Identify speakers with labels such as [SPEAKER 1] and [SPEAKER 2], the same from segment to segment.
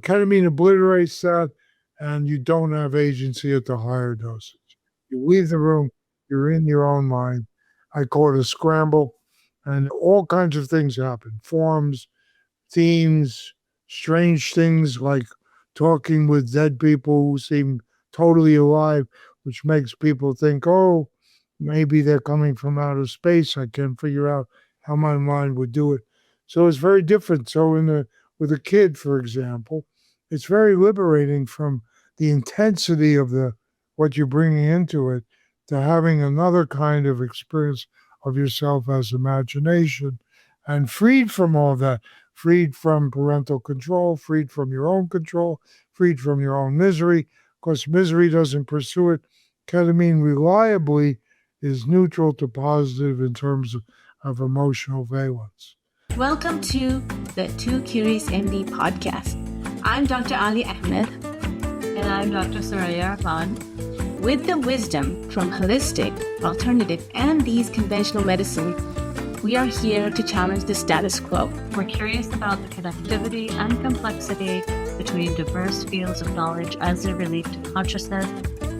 [SPEAKER 1] ketamine obliterates that, and you don't have agency at the higher dosage. You leave the room, you're in your own mind. I call it a scramble, and all kinds of things happen. Forms, themes, strange things like talking with dead people who seem totally alive, which makes people think, oh, maybe they're coming from outer space. I can't figure out how my mind would do it. So it's very different. So with a kid, for example, it's very liberating from the intensity of what you're bringing into it to having another kind of experience of yourself as imagination, and freed from all that, freed from parental control, freed from your own control, freed from your own misery. Of course, misery doesn't pursue it. Ketamine reliably is neutral to positive in terms of emotional valence.
[SPEAKER 2] Welcome to the Too Curious MD podcast. I'm Dr. Ali Ahmed.
[SPEAKER 3] And I'm Dr. Soraya Rahman.
[SPEAKER 2] With the wisdom from holistic, alternative, and these conventional medicine, we are here to challenge the status quo.
[SPEAKER 3] We're curious about the connectivity and complexity between diverse fields of knowledge as they relate to consciousness,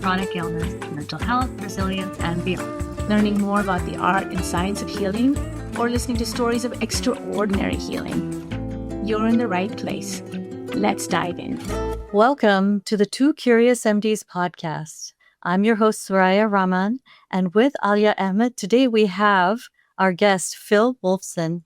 [SPEAKER 3] chronic illness, mental health, resilience, and beyond.
[SPEAKER 2] Learning more about the art and science of healing, or listening to stories of extraordinary healing. You're in the right place. Let's dive in.
[SPEAKER 3] Welcome to the Too Curious MDs podcast. I'm your host, Soraya Rahman, and with Alia Ahmed, today we have our guest, Phil Wolfson.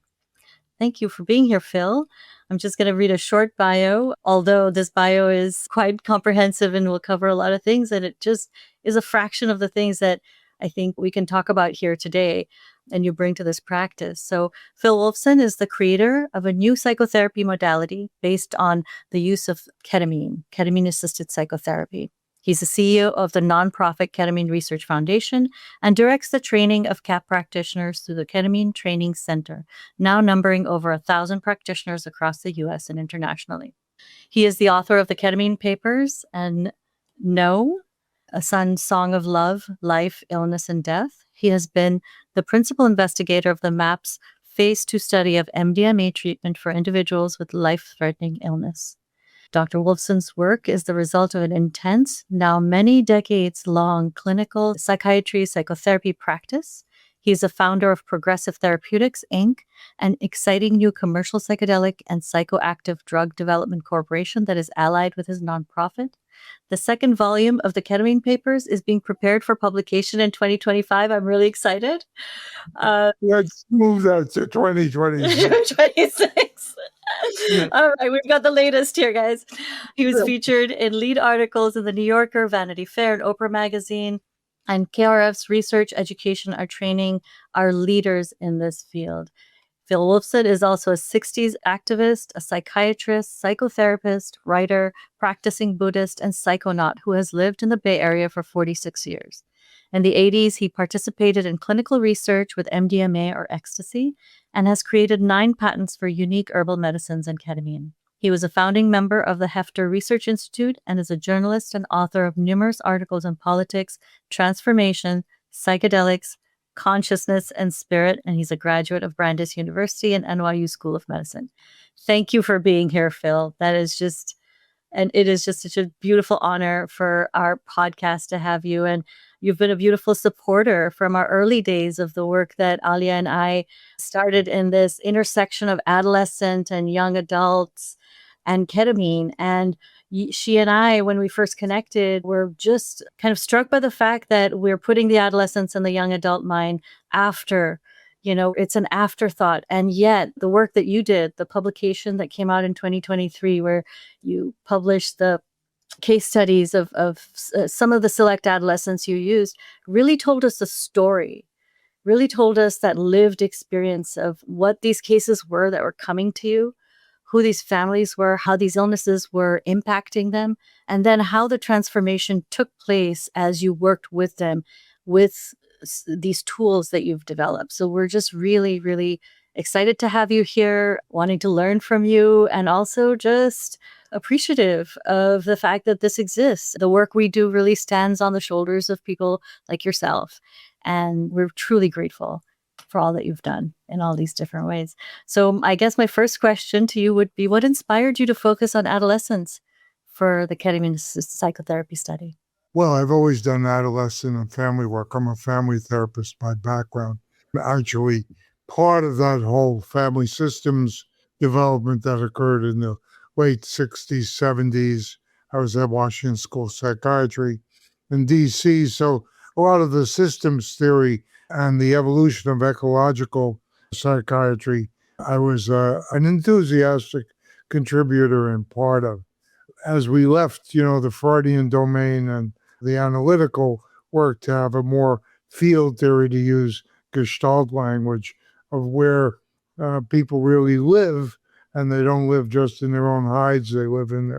[SPEAKER 3] Thank you for being here, Phil. I'm just going to read a short bio, although this bio is quite comprehensive and will cover a lot of things, and it just is a fraction of the things that I think we can talk about here today and you bring to this practice. So Phil Wolfson is the creator of a new psychotherapy modality based on the use of ketamine-assisted psychotherapy. He's the CEO of the nonprofit Ketamine Research Foundation and directs the training of CAP practitioners through the Ketamine Training Center, now numbering over 1,000 practitioners across the U.S. and internationally. He is the author of the Ketamine Papers and No, a son's song of love, life, illness, and death. He has been the principal investigator of the MAPS Phase 2 study of MDMA treatment for individuals with life-threatening illness. Dr. Wolfson's work is the result of an intense, now many decades-long clinical psychiatry psychotherapy practice. He is a founder of Progressive Therapeutics, Inc., an exciting new commercial psychedelic and psychoactive drug development corporation that is allied with his nonprofit. The second volume of the Ketamine Papers is being prepared for publication in 2025. I'm really excited.
[SPEAKER 1] Let's move that to 2026.
[SPEAKER 3] 2026. All right, we've got the latest here, guys. He was featured in lead articles in the New Yorker, Vanity Fair, and Oprah Magazine. And KRF's research, education, our training are leaders in this field. Phil Wolfson is also a 60s activist, a psychiatrist, psychotherapist, writer, practicing Buddhist, and psychonaut who has lived in the Bay Area for 46 years. In the 80s, he participated in clinical research with MDMA or ecstasy and has created 9 patents for unique herbal medicines and ketamine. He was a founding member of the Hefter Research Institute and is a journalist and author of numerous articles on politics, transformation, psychedelics, consciousness, and spirit, and he's a graduate of Brandeis University and NYU School of Medicine. Thank you for being here, Phil. It is just such a beautiful honor for our podcast to have you, and you've been a beautiful supporter from our early days of the work that Alia and I started in this intersection of adolescent and young adults and ketamine. And she and I, when we first connected, were just kind of struck by the fact that we're putting the adolescents and the young adult mind after, it's an afterthought. And yet the work that you did, the publication that came out in 2023, where you published the case studies of some of the select adolescents you used, really told us the story, really told us that lived experience of what these cases were that were coming to you, who these families were, how these illnesses were impacting them, and then how the transformation took place as you worked with them with these tools that you've developed. So we're just really, really excited to have you here, wanting to learn from you, and also just appreciative of the fact that this exists. The work we do really stands on the shoulders of people like yourself, and we're truly grateful. for all that you've done in all these different ways. So I guess my first question to you would be, what inspired you to focus on adolescents for the ketamine-assisted psychotherapy study?
[SPEAKER 1] Well, I've always done adolescent and family work. I'm a family therapist by background. Actually, part of that whole family systems development that occurred in the late 60s, 70s, I was at Washington School of Psychiatry in DC. So a lot of the systems theory and the evolution of ecological psychiatry, I was an enthusiastic contributor and part of. As we left, the Freudian domain and the analytical work to have a more field theory, to use Gestalt language, of where people really live, and they don't live just in their own hides. They live in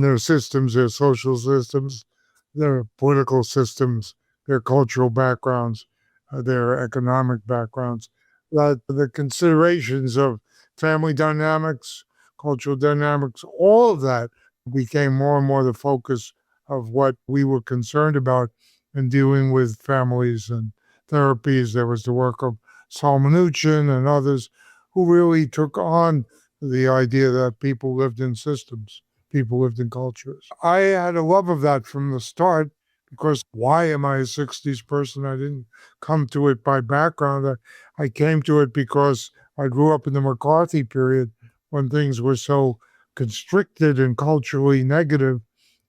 [SPEAKER 1] their systems, their social systems, their political systems, their cultural backgrounds, their economic backgrounds. That the considerations of family dynamics, cultural dynamics, all of that became more and more the focus of what we were concerned about in dealing with families and therapies. There was the work of Saul Minuchin and others who really took on the idea that people lived in systems, people lived in cultures. I had a love of that from the start, because why am I a 60s person? I didn't come to it by background. I came to it because I grew up in the McCarthy period when things were so constricted and culturally negative.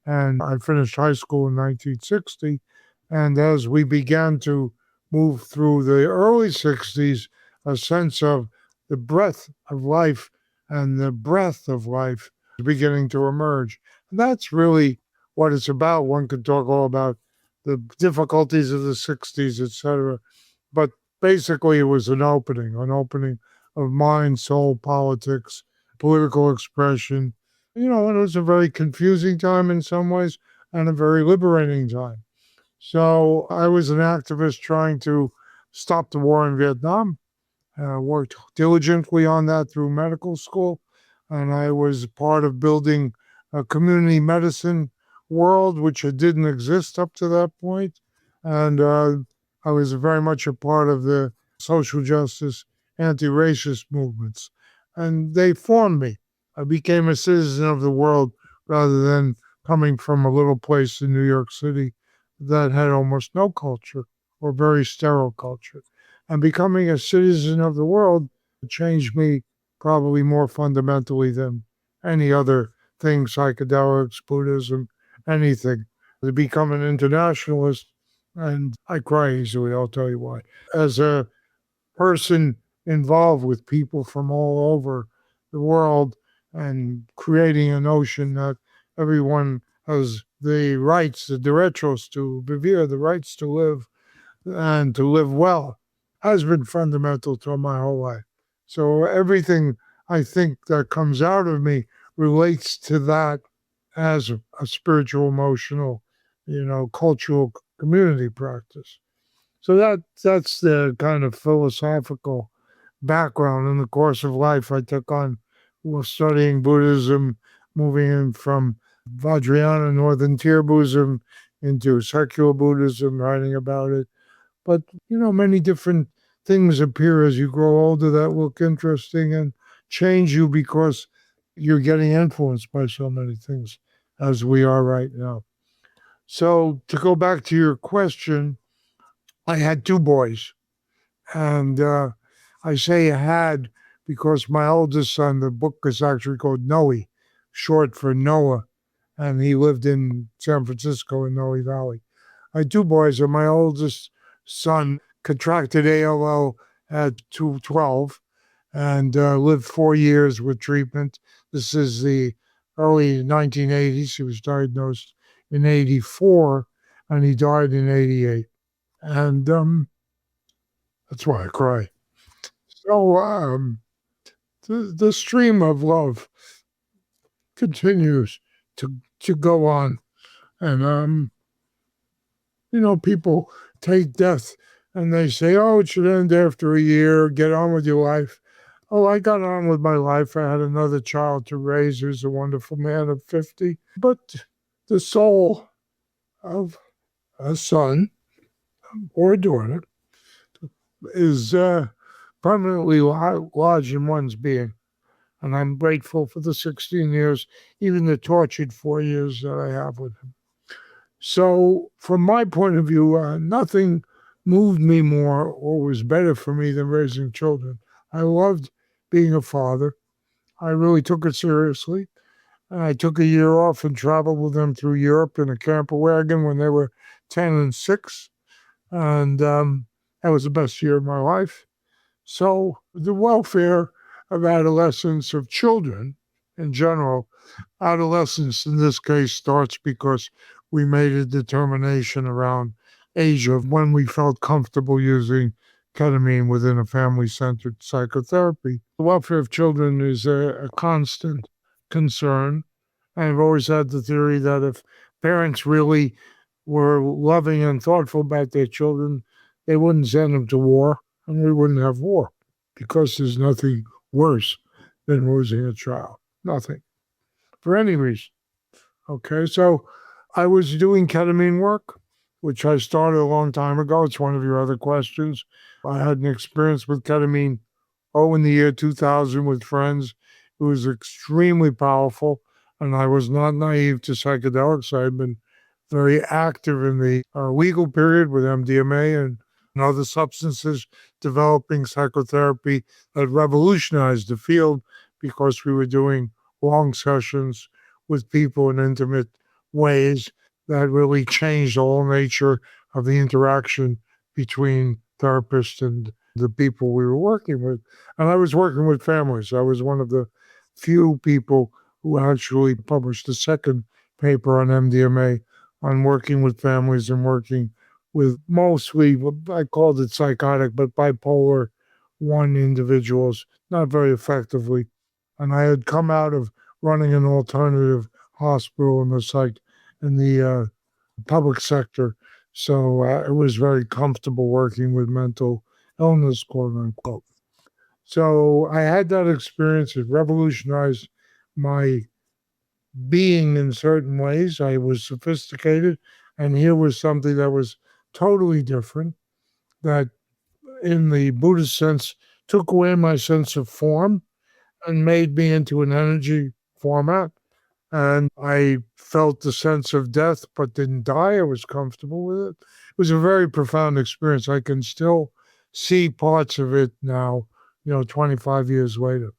[SPEAKER 1] And I finished high school in 1960. And as we began to move through the early 60s, a sense of the breadth of life and the breadth of life is beginning to emerge. And that's really what it's about. One could talk all about the difficulties of the 60s, etc. But basically, it was an opening of mind, soul, politics, political expression. And it was a very confusing time in some ways and a very liberating time. So I was an activist trying to stop the war in Vietnam. Worked diligently on that through medical school. And I was part of building a community medicine world, which didn't exist up to that point. And I was very much a part of the social justice, anti-racist movements. And they formed me. I became a citizen of the world rather than coming from a little place in New York City that had almost no culture or very sterile culture. And becoming a citizen of the world changed me probably more fundamentally than any other thing, psychedelics, Buddhism, anything. To become an internationalist, and I cry easily, I'll tell you why. As a person involved with people from all over the world and creating a notion that everyone has the rights, the derechos to vivir, the rights to live and to live well, has been fundamental to my whole life. So everything I think that comes out of me relates to that as a spiritual, emotional, cultural community practice. So that's the kind of philosophical background. In the course of life, I took on studying Buddhism, moving in from Vajrayana, Northern Tier Buddhism, into secular Buddhism, writing about it. But, many different things appear as you grow older that look interesting and change you because you're getting influenced by so many things, as we are right now. So to go back to your question, I had two boys. And I say had because my oldest son, the book is actually called Noe, short for Noah. And he lived in San Francisco in Noe Valley. I had two boys, and my oldest son contracted ALL at 12 and lived 4 years with treatment. This is the early 1980s. He was diagnosed in 84, and he died in 88. And that's why I cry. So the stream of love continues to go on. And, people take death and they say, oh, it should end after a year, get on with your life. Oh, I got on with my life. I had another child to raise who's a wonderful man of 50. But the soul of a son or a daughter is permanently lodged in one's being. And I'm grateful for the 16 years, even the tortured 4 years that I have with him. So, from my point of view, nothing moved me more or was better for me than raising children. I loved being a father. I really took it seriously. I took a year off and traveled with them through Europe in a camper wagon when they were 10 and 6. And that was the best year of my life. So, the welfare of adolescents, of children in general, adolescence in this case starts because we made a determination around age of when we felt comfortable using ketamine within a family-centered psychotherapy. The welfare of children is a constant concern. I've always had the theory that if parents really were loving and thoughtful about their children, they wouldn't send them to war, and we wouldn't have war, because there's nothing worse than losing a child. Nothing. For any reason. Okay, so I was doing ketamine work, which I started a long time ago. It's one of your other questions. I had an experience with ketamine, in the year 2000 with friends. It was extremely powerful, and I was not naive to psychedelics. I had been very active in the legal period with MDMA and other substances, developing psychotherapy that revolutionized the field because we were doing long sessions with people in intimate ways that really changed the whole nature of the interaction between therapists and the people we were working with. And I was working with families. I was one of the few people who actually published a second paper on MDMA, on working with families and working with mostly, I called it psychotic, but bipolar 1 individuals, not very effectively. And I had come out of running an alternative hospital in the public sector, so I was very comfortable working with mental illness, quote unquote. So I had that experience. It revolutionized my being in certain ways. I was sophisticated, and here was something that was totally different, that in the Buddhist sense took away my sense of form and made me into an energy format. And I felt the sense of death, but didn't die. I was comfortable with it. It was a very profound experience. I can still see parts of it now, 25 years later,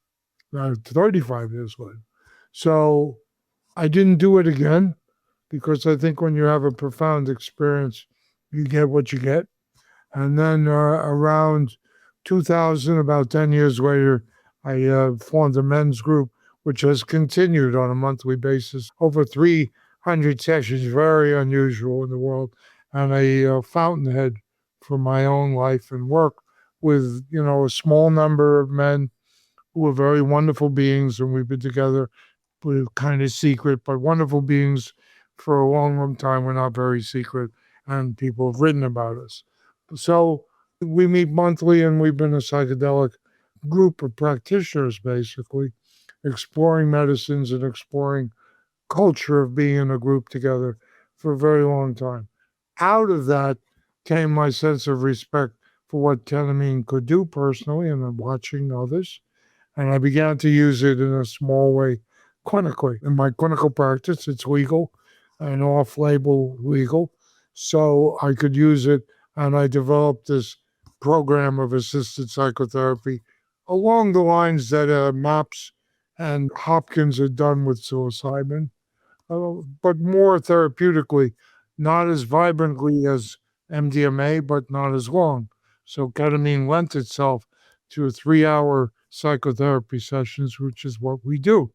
[SPEAKER 1] 35 years later. So I didn't do it again, because I think when you have a profound experience, you get what you get. And then around 2000, about 10 years later, I formed a men's group, which has continued on a monthly basis, over 300 sessions, very unusual in the world, and a fountainhead for my own life and work with, a small number of men who are very wonderful beings, and we've been together. We're kind of secret, but wonderful beings for a long, long time. We're not very secret, and people have written about us. So we meet monthly, and we've been a psychedelic group of practitioners, basically, exploring medicines and exploring culture of being in a group together for a very long time. Out of that came my sense of respect for what ketamine could do personally, and then watching others. And I began to use it in a small way clinically. In my clinical practice, it's legal and off-label legal. So I could use it, and I developed this program of assisted psychotherapy along the lines that MAPS and Hopkins had done with psilocybin, but more therapeutically, not as vibrantly as MDMA, but not as long. So ketamine lent itself to 3-hour psychotherapy sessions, which is what we do.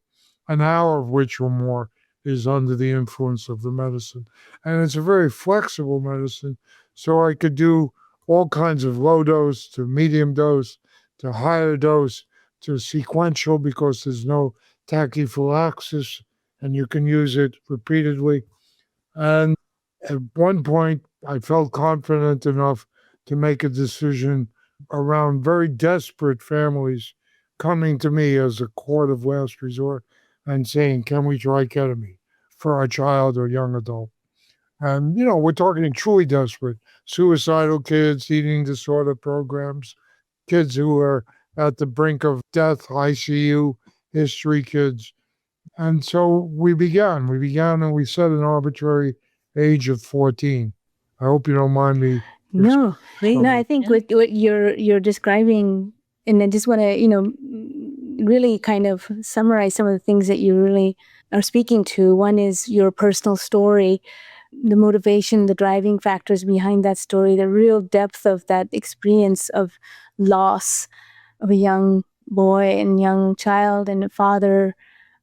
[SPEAKER 1] An hour of which or more is under the influence of the medicine. And it's a very flexible medicine, so I could do all kinds of low dose to medium dose to higher dose to sequential, because there's no tachyphylaxis and you can use it repeatedly. And at one point, I felt confident enough to make a decision around very desperate families coming to me as a court of last resort and saying, can we try ketamine for our child or young adult? And, we're talking truly desperate. Suicidal kids, eating disorder programs, kids who are at the brink of death, ICU, history kids. And so we began. And we set an arbitrary age of 14. I hope you don't mind me.
[SPEAKER 4] No,
[SPEAKER 3] Please.
[SPEAKER 4] no, I think
[SPEAKER 3] Yeah.
[SPEAKER 4] what you're describing, and I just want to, really kind of summarize some of the things that you really are speaking to. One is your personal story, the motivation, the driving factors behind that story, the real depth of that experience of loss of a young boy and young child and a father,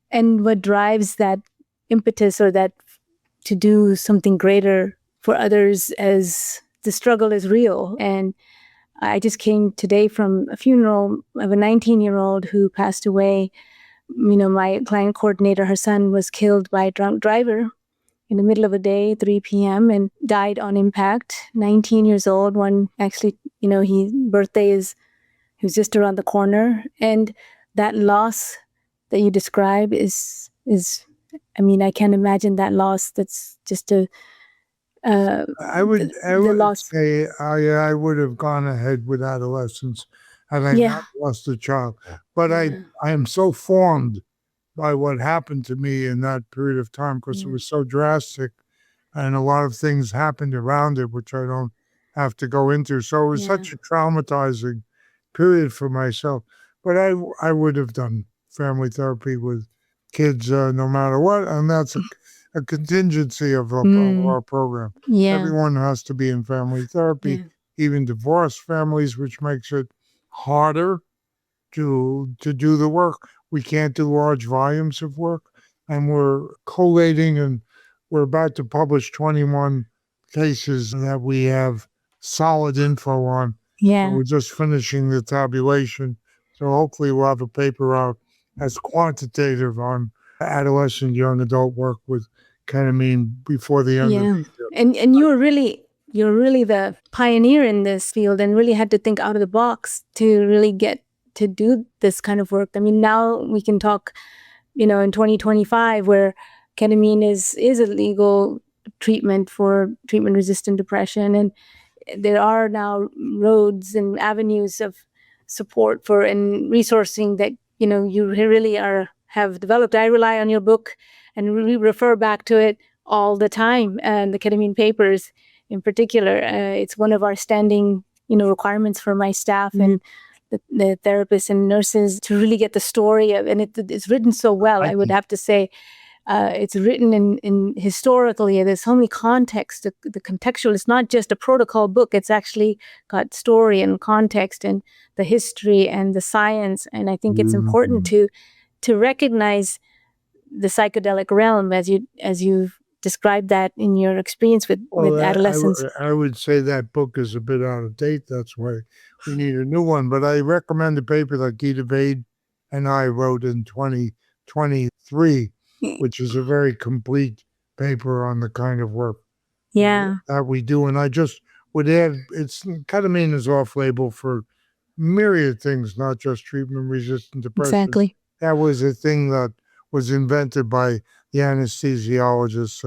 [SPEAKER 4] and what drives that impetus or that to do something greater for others as the struggle is real. And I just came today from a funeral of a 19-year-old who passed away. My client coordinator, her son was killed by a drunk driver in the middle of a day, 3 p.m., and died on impact. 19 years old. One actually, his birthday he was just around the corner. And that loss that you describe is I can't imagine that loss. That's just
[SPEAKER 1] I would
[SPEAKER 4] loss.
[SPEAKER 1] say I would have gone ahead with adolescence had I not lost a child. But I am so formed by what happened to me in that period of time because it was so drastic and a lot of things happened around it, which I don't have to go into. So it was such a traumatizing period for myself. But I would have done family therapy with kids no matter what. And that's a contingency of our program. Everyone has to be in family therapy, even divorced families, which makes it harder to do the work. We can't do large volumes of work, and we're collating, and we're about to publish 21 cases that we have solid info on. So we're just finishing the tabulation. So hopefully we'll have a paper out as quantitative on adolescent, young adult work with ketamine before the end of the year.
[SPEAKER 4] And you're really the pioneer in this field and really had to think out of the box to really get to do this kind of work. I mean, now we can talk, in 2025 where ketamine is a legal treatment for treatment-resistant depression. And there are now roads and avenues of support for and resourcing that, you really have developed. I rely on your book and refer back to it all the time. And the ketamine papers in particular, it's one of our standing, requirements for my staff and the therapists and nurses to really get the story of, and it's written so well. I would have to say, it's written in historically. There's so many context. The contextual. It's not just a protocol book. It's actually got story and context and the history and the science. And I think it's important to recognize the psychedelic realm as you've described that in your experience with adolescents.
[SPEAKER 1] I would say that book is a bit out of date. That's why we need a new one. But I recommend a paper that Gita Vade and I wrote in 2023, which is a very complete paper on the kind of work that we do. And I just would add, ketamine is off-label for myriad things, not just treatment-resistant depression.
[SPEAKER 4] Exactly.
[SPEAKER 1] That was a thing that was invented by the anesthesiologists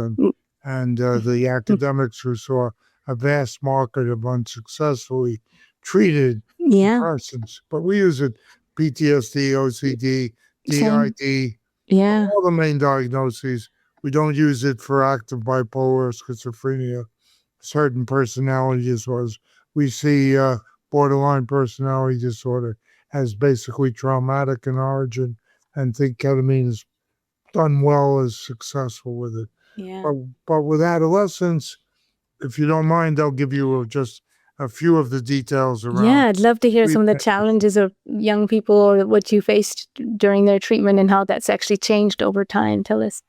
[SPEAKER 1] and the academics who saw a vast market of unsuccessfully treated persons. But we use it PTSD, OCD, DID, all the main diagnoses. We don't use it for active bipolar, schizophrenia, certain personality disorders. We see borderline personality disorder as basically traumatic in origin and think ketamine is done well, is successful with it. But with adolescents, if you don't mind, I'll give you just a few of the details around.
[SPEAKER 4] Yeah, I'd love to hear some of the challenges of young people or what you faced during their treatment and how that's actually changed over time. Tell us.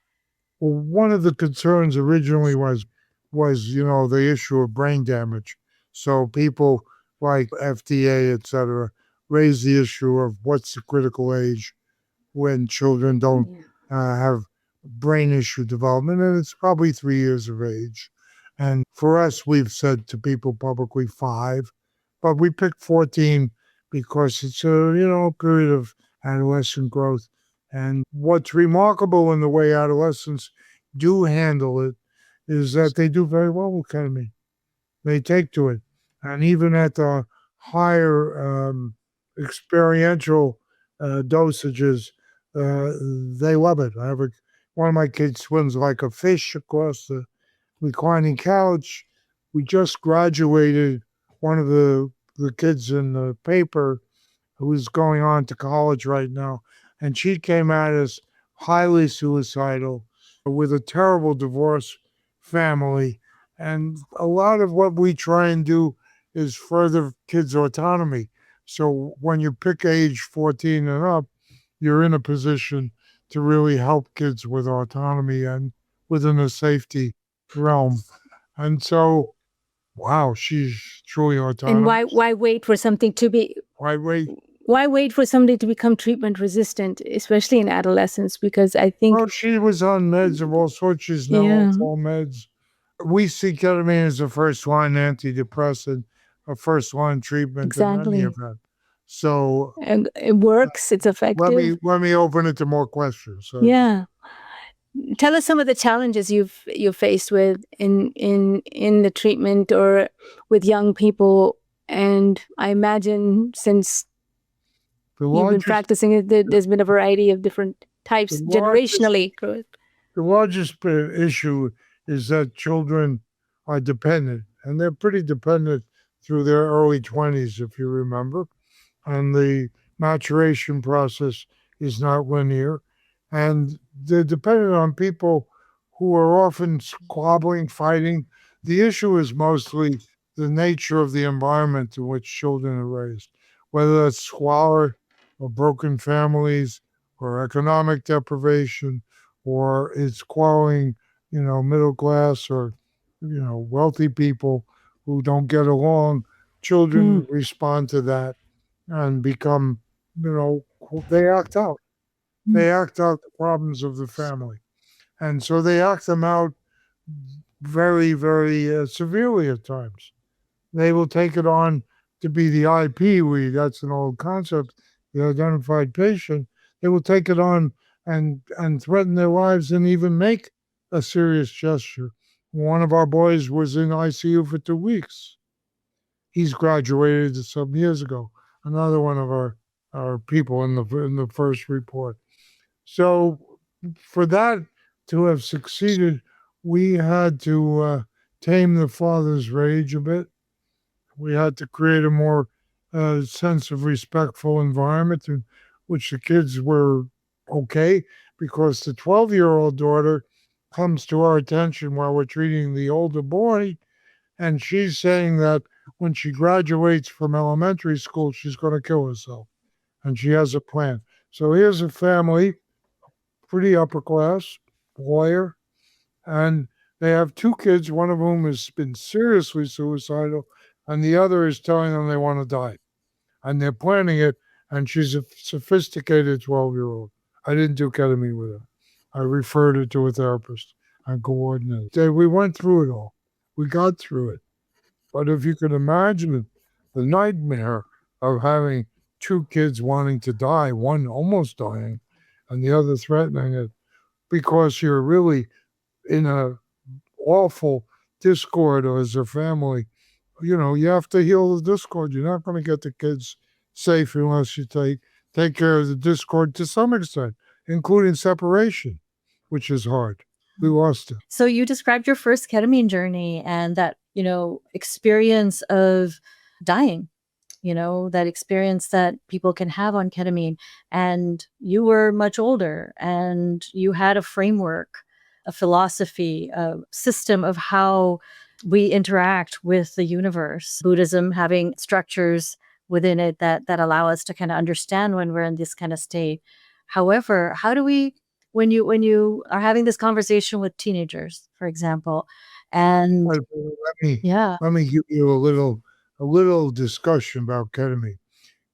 [SPEAKER 1] Well, one of the concerns originally was the issue of brain damage. So people like FDA, et cetera, raised the issue of what's the critical age when children don't have brain issue development, and it's probably 3 years of age. And for us, we've said to people publicly 5, but we picked 14 because it's a period of adolescent growth. And what's remarkable in the way adolescents do handle it is that they do very well with ketamine. They take to it. And even at the higher experiential dosages, they love it. One of my kids swims like a fish across the reclining couch. We just graduated one of the kids in the paper who's going on to college right now. And she came at us highly suicidal with a terrible divorce family. And a lot of what we try and do is further kids' autonomy. So when you pick age 14 and up, you're in a position to really help kids with autonomy and within a safety realm. And so, wow, she's truly autonomous.
[SPEAKER 4] And why wait for something to be
[SPEAKER 1] Why wait?
[SPEAKER 4] Why wait for somebody to become treatment resistant, especially in adolescence? Because I think
[SPEAKER 1] Well, she was on meds of all sorts. She's now off all meds. We see ketamine as a first-line antidepressant, a first-line treatment in any event. So
[SPEAKER 4] and it works. It's effective.
[SPEAKER 1] let me open it to more questions. So,
[SPEAKER 4] Yeah. Tell us some of the challenges you've faced with in the treatment or with young people. And I imagine since you've been practicing it, there's been a variety of different types generationally.
[SPEAKER 1] The largest issue is that children are dependent, and they're pretty dependent through their early 20s, if you remember. And the maturation process is not linear. And they're dependent on people who are often squabbling, fighting. The issue is mostly the nature of the environment in which children are raised, whether that's squalor or broken families or economic deprivation, or it's quarreling, middle class or, wealthy people who don't get along. Children respond to that and become, they act out. They act out the problems of the family. And so they act them out very, very severely at times. They will take it on to be the IP, that's an old concept, the identified patient. They will take it on and threaten their lives and even make a serious gesture. One of our boys was in ICU for 2 weeks. He's graduated some years ago. Another one of our people in the first report. So for that to have succeeded, we had to tame the father's rage a bit. We had to create a more sense of respectful environment in which the kids were okay, because the 12-year-old daughter comes to our attention while we're treating the older boy, and she's saying that when she graduates from elementary school, she's going to kill herself, and she has a plan. So here's a family, pretty upper class, lawyer, and they have 2 kids, one of whom has been seriously suicidal, and the other is telling them they want to die. And they're planning it, and she's a sophisticated 12-year-old. I didn't do ketamine with her. I referred her to a therapist and coordinated. We went through it all. We got through it. But if you can imagine the nightmare of having 2 kids wanting to die, one almost dying, and the other threatening it, because you're really in a awful discord as a family, you have to heal the discord. You're not going to get the kids safe unless you take care of the discord to some extent, including separation, which is hard. We lost it.
[SPEAKER 3] So you described your first ketamine journey and that, experience of dying, that experience that people can have on ketamine. And you were much older and you had a framework, a philosophy, a system of how we interact with the universe. Buddhism having structures within it that allow us to kind of understand when we're in this kind of state. However, how do we, when you are having this conversation with teenagers, for example, and
[SPEAKER 1] let me give you a little discussion about ketamine.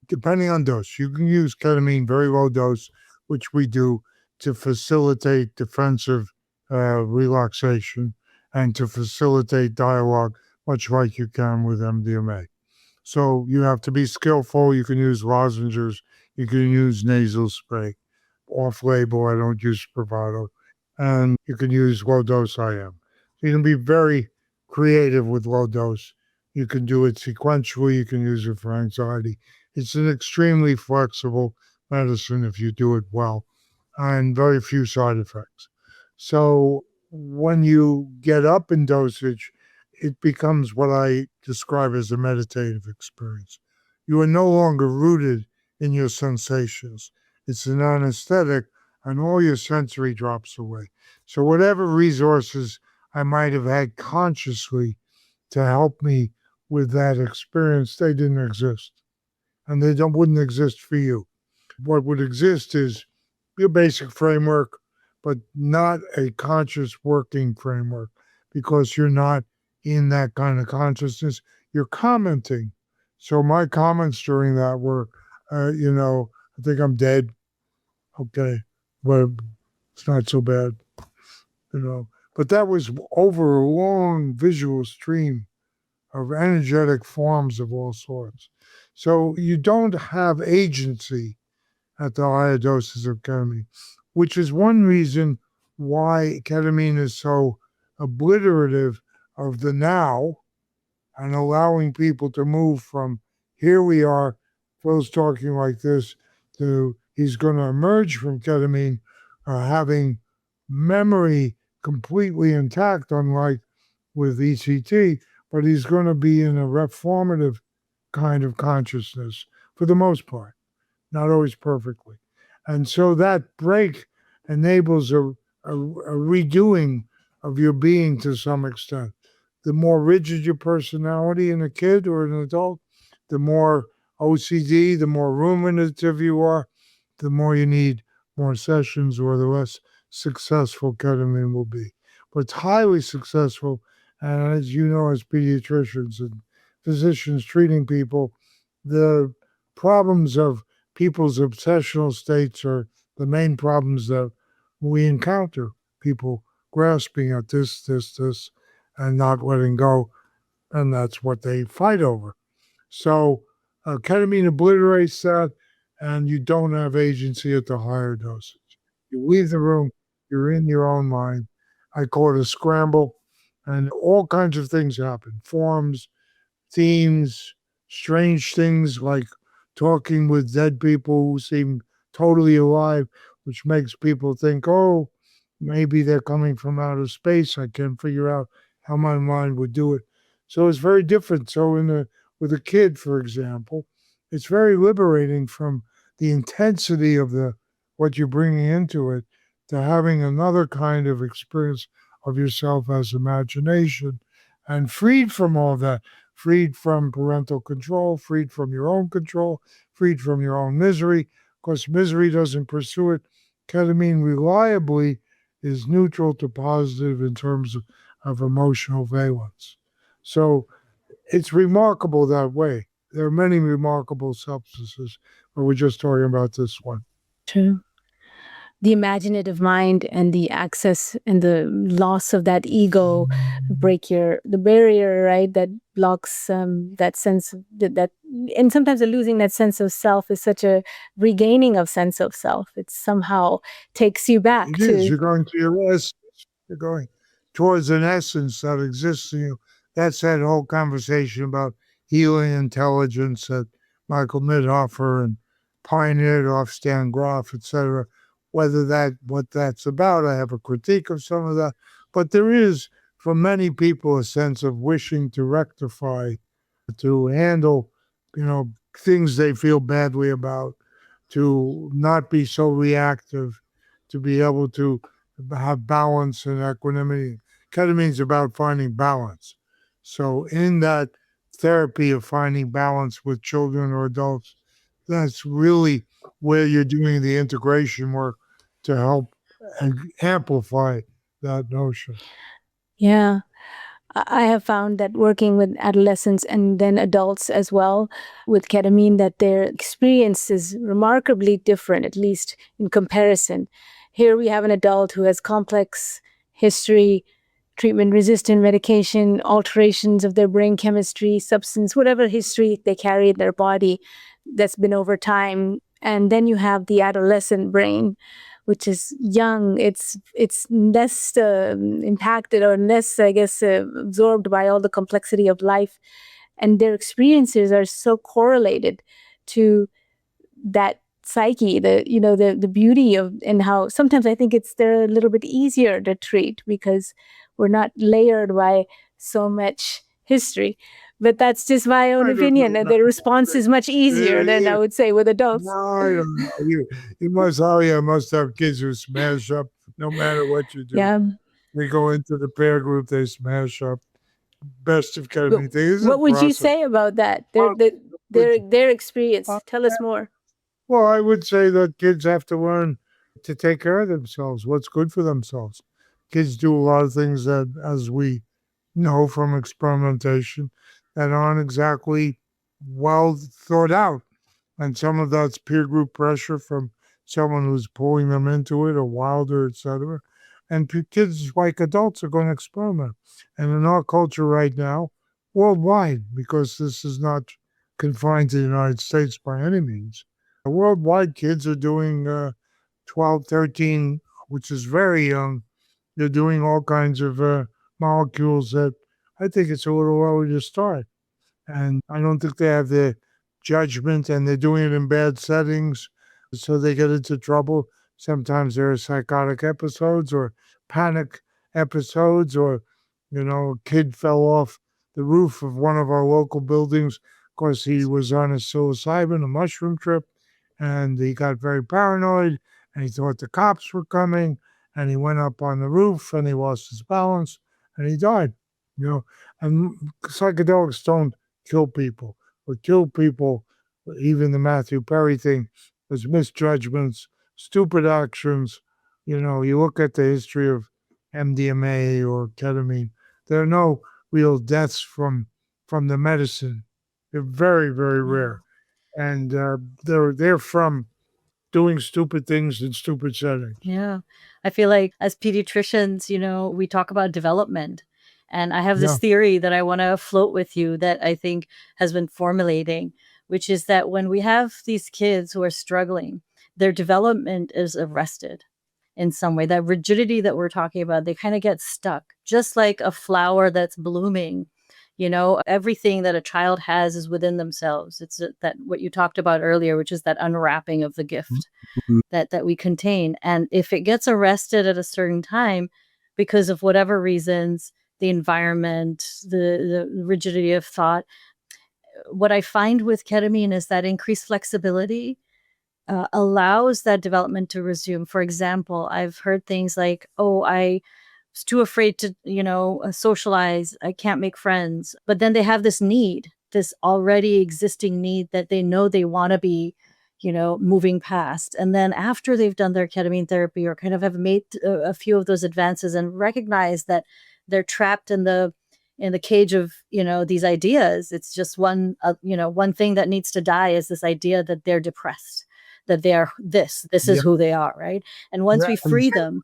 [SPEAKER 1] Depending on dose, you can use ketamine very low dose, which we do, to facilitate defensive relaxation and to facilitate dialogue, much like you can with MDMA. So you have to be skillful. You can use lozenges. You can use nasal spray. Off-label, I don't use Spravato. And you can use low-dose IM. So you can be very creative with low dose. You can do it sequentially. You can use it for anxiety. It's an extremely flexible medicine if you do it well, and very few side effects. So when you get up in dosage, it becomes what I describe as a meditative experience. You are no longer rooted in your sensations. It's an anesthetic, and all your sensory drops away. So, whatever resources I might have had consciously to help me with that experience, they didn't exist. And they wouldn't exist for you. What would exist is your basic framework, but not a conscious working framework because you're not in that kind of consciousness. You're commenting. So my comments during that were, I think I'm dead. Okay, but it's not so bad, you know. But that was over a long visual stream of energetic forms of all sorts. So you don't have agency at the higher doses of ketamine, which is one reason why ketamine is so obliterative of the now and allowing people to move from here we are, Phil's talking like this, to he's going to emerge from ketamine having memory completely intact, unlike with ECT, but he's going to be in a reformative kind of consciousness for the most part, not always perfectly. And so that break enables a redoing of your being to some extent. The more rigid your personality in a kid or an adult, the more OCD, the more ruminative you are, the more you need more sessions or the less successful ketamine will be. But it's highly successful. And as you know, as pediatricians and physicians treating people, the problems of people's obsessional states are the main problems that we encounter. People grasping at this, and not letting go. And that's what they fight over. So ketamine obliterates that, and you don't have agency at the higher dosage. You leave the room, you're in your own mind. I call it a scramble, and all kinds of things happen. Forms, themes, strange things like talking with dead people who seem totally alive, which makes people think, oh, maybe they're coming from outer space. I can't figure out how my mind would do it. So it's very different. So with a kid, for example, it's very liberating from the intensity of the what you're bringing into it to having another kind of experience of yourself as imagination and freed from all that, freed from parental control, freed from your own control, freed from your own misery. Of course, misery doesn't pursue it. Ketamine reliably is neutral to positive in terms of emotional valence. So it's remarkable that way. There are many remarkable substances, but we're just talking about this one.
[SPEAKER 4] True. The imaginative mind and the access and the loss of that ego break the barrier, right? That blocks that sense that, and sometimes the losing that sense of self is such a regaining of sense of self. It somehow takes you back
[SPEAKER 1] It
[SPEAKER 4] to.
[SPEAKER 1] is. You're going to your essence. You're going towards an essence that exists in you. That's that whole conversation about healing intelligence that Michael Midhofer and pioneered off Stan Groff, etc. What that's about, I have a critique of some of that. But there is, for many people, a sense of wishing to rectify, to handle, things they feel badly about, to not be so reactive, to be able to have balance and equanimity. Ketamine is about finding balance. So in that therapy of finding balance with children or adults, that's really where you're doing the integration work to help amplify that notion.
[SPEAKER 4] Yeah. I have found that working with adolescents and then adults as well with ketamine, that their experience is remarkably different, at least in comparison. Here we have an adult who has complex history, treatment-resistant medication, alterations of their brain chemistry, substance, whatever history they carry in their body that's been over time. And then you have the adolescent brain which is young, it's less impacted or less, I guess, absorbed by all the complexity of life, and their experiences are so correlated to that psyche, the beauty of, and how sometimes I think they're a little bit easier to treat because we're not layered by so much history. But that's just my own
[SPEAKER 1] I don't
[SPEAKER 4] opinion.
[SPEAKER 1] know.
[SPEAKER 4] The response is much easier than I would say with adults.
[SPEAKER 1] No, I don't know. You must have kids who smash up no matter what you do.
[SPEAKER 4] Yeah.
[SPEAKER 1] They go into the prayer group, they smash up. Best of
[SPEAKER 4] But
[SPEAKER 1] ketamine. There is a
[SPEAKER 4] what would you
[SPEAKER 1] process.
[SPEAKER 4] say about that?
[SPEAKER 1] Well,
[SPEAKER 4] Their experience.
[SPEAKER 1] uh,
[SPEAKER 4] Tell us more.
[SPEAKER 1] well, I would say that kids have to learn to take care of themselves, what's good for themselves. Kids do a lot of things that, as we know from experimentation, that aren't exactly well thought out. And some of that's peer group pressure from someone who's pulling them into it, or Wilder, etc. And kids, like adults, are going to experiment. And in our culture right now, worldwide, because this is not confined to the United States by any means, worldwide kids are doing 12, 13, which is very young. They're doing all kinds of molecules that I think it's a little early to start. And I don't think they have the judgment, and they're doing it in bad settings. So they get into trouble. Sometimes there are psychotic episodes or panic episodes, or, a kid fell off the roof of one of our local buildings because he was on a psilocybin, a mushroom trip, and he got very paranoid and he thought the cops were coming, and he went up on the roof and he lost his balance and he died. And psychedelics don't kill people. What killed people, even the Matthew Perry thing, was misjudgments, stupid actions. You look at the history of MDMA or ketamine, there are no real deaths from the medicine. They're very, very rare. And they're from doing stupid things in stupid settings.
[SPEAKER 3] Yeah. I feel like as pediatricians, we talk about development. And I have this theory that I want to float with you that I think has been formulating, which is that when we have these kids who are struggling, their development is arrested in some way. That rigidity that we're talking about, they kind of get stuck, just like a flower that's blooming. Everything that a child has is within themselves. It's that what you talked about earlier, which is that unwrapping of the gift that we contain. And if it gets arrested at a certain time, because of whatever reasons, the environment, the rigidity of thought, what I find with ketamine is that increased flexibility allows that development to resume. For example, I've heard things like, oh, I was too afraid to, socialize. I can't make friends. But then they have this need, this already existing need that they know they want to be, moving past. And then after they've done their ketamine therapy or kind of have made a few of those advances and recognize that they're trapped in the cage of, these ideas. It's just one thing that needs to die is this idea that they're depressed, that they are this is who they are. Right. And once we free them,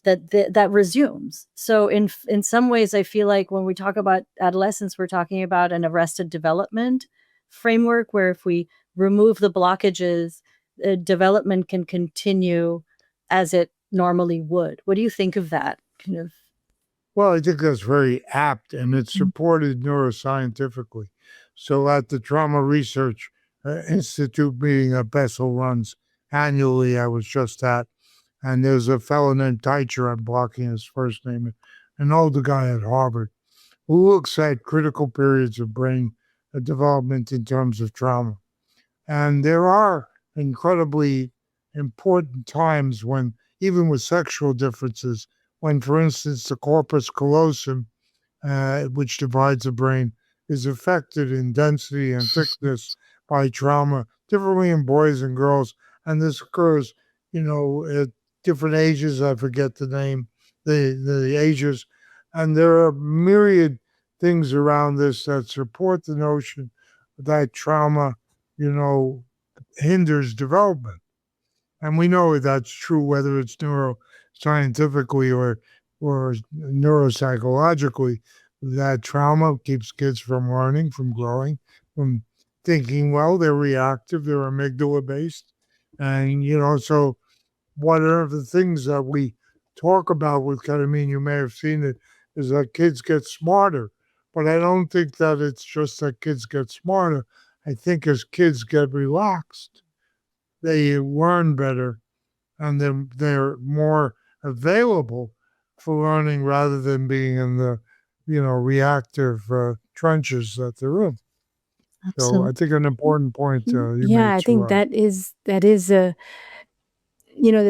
[SPEAKER 3] that resumes. So in some ways, I feel like when we talk about adolescence, we're talking about an arrested development framework where if we remove the blockages, development can continue as it normally would. What do you think of that kind of?
[SPEAKER 1] Well, I think that's very apt, and it's supported neuroscientifically. So at the Trauma Research Institute meeting that Bessel runs annually, I was just at, and there's a fellow named Teicher, I'm blocking his first name, an older guy at Harvard, who looks at critical periods of brain development in terms of trauma. And there are incredibly important times when, even with sexual differences, when, for instance, the corpus callosum, which divides the brain, is affected in density and thickness by trauma, differently in boys and girls. And this occurs, at different ages. I forget the name, the ages. And there are myriad things around this that support the notion that trauma, hinders development. And we know that's true whether it's neuroscientifically or neuropsychologically, that trauma keeps kids from learning, from growing, from thinking well. They're reactive, they're amygdala based. And, so one of the things that we talk about with ketamine, you may have seen it, is that kids get smarter. But I don't think that it's just that kids get smarter. I think as kids get relaxed, they learn better and then they're more available for learning rather than being in the, reactive trenches that they're in. So I think an important point you made
[SPEAKER 4] I
[SPEAKER 1] too.
[SPEAKER 4] think that is the